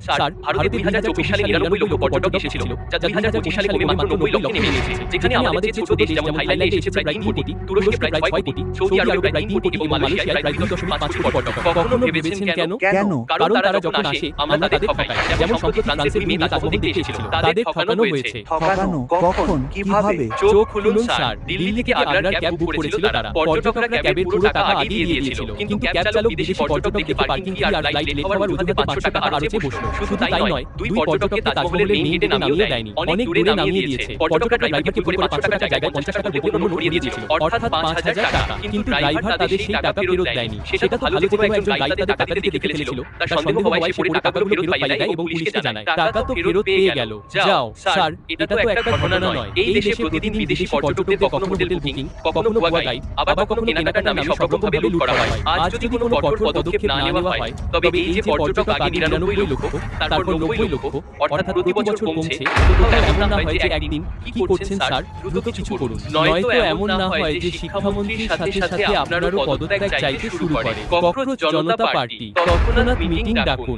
Sir, ভারতে 2024 সালে 99 লক্ষ পর্যটক এসেছিল, যা 2025 সালে কমে মাত্র 90 লক্ষে নেমে এসেছে। যেখানে আমাদের যে ছোট দেশ যেমন থাইল্যান্ডে এসেছে প্রায় 3 কোটি, তুরস্কে প্রায় 6 কোটি, সৌদি আরবে প্রায় 3 কোটি এবং মালয়েশিয়ায় প্রায় 2.5 কোটি পর্যটক। কখনো ভেবেছেন কেন? কারণ তারা যখন আসে আমরা তাদের ঠকাই। যেমন সম্প্রতি ফ্রান্সের মেয়ে তাজমহল দেখতে এসেছিল, তাদের ঠকানো হয়েছে। ঠকানো? কখন? কিভাবে? চোখ খুলুন স্যার, দিল্লি থেকে আগ্রার ক্যাব বুক করেছিল তারা। পর্যটকরা ক্যাবের পুরো টাকা আগে দিয়ে দিয়েছিল, কিন্তু ক্যাব চালক বিদেশি পর্যটক দেখে পার্কিং ফি আর ফ্লাইট লেট হওয়ার অজুহাতে 500 টাকা আরজে বসলো। শুধু তাই নয়, দুই পর্যটককে তাজমহলের মেইন গেটে নামিয়ে দেয়নি, অনেক দূরে নামিয়ে দিয়েছে। পর্যটকরা ড্রাইভারকে ভুল করে 500 টাকার জায়গায় 50 টাকা বলে অন্য ঘুরিয়ে দিয়েছিল, অর্থাৎ 5000 টাকা। কিন্তু ড্রাইভার তাদের সেই টাকা ফেরত দেয়নি। সেটা তো ভালো যে কোনো একজন গাইড তাদের টাকা দিতে দেখে ফেলেছিল। তার সন্দেহ হওয়ায় সে পরে টাকাগুলো ফেরত পাইয়ে দেয় এবং পুলিশকে জানায়। টাকা তো ফেরত পেয়ে গেল। যাও স্যার, এটা তো একটা ঘটনা নয়। এই দেশে প্রতিদিন বিদেশি পর্যটকদের কখনো হোটেল বুকিং, কখনো ভুয়া গাইড, আবার কখনো কেনাকাটার নামে সব রকম ভাবে লুট করা হয়। আজ যদি কোনো কঠোর পদক্ষেপ না নেওয়া হয়, তবে এই যে পর্যটক আগে 99 লক্ষ, তারপর 90 লক্ষ, অর্থাৎ প্রতি বছর কমছে, কোথাও এমন না হয় যে একদিন কি করছেন স্যার, দ্রুত কিছু করুন। নয়তো এমন না হয় যে শিক্ষামন্ত্রীর সাথে সাথে আপনারও পদত্যাগ চাইতে শুরু করে ককরোচ জনতা পার্টি। তৎক্ষণাৎ মিটিং ডাকুন।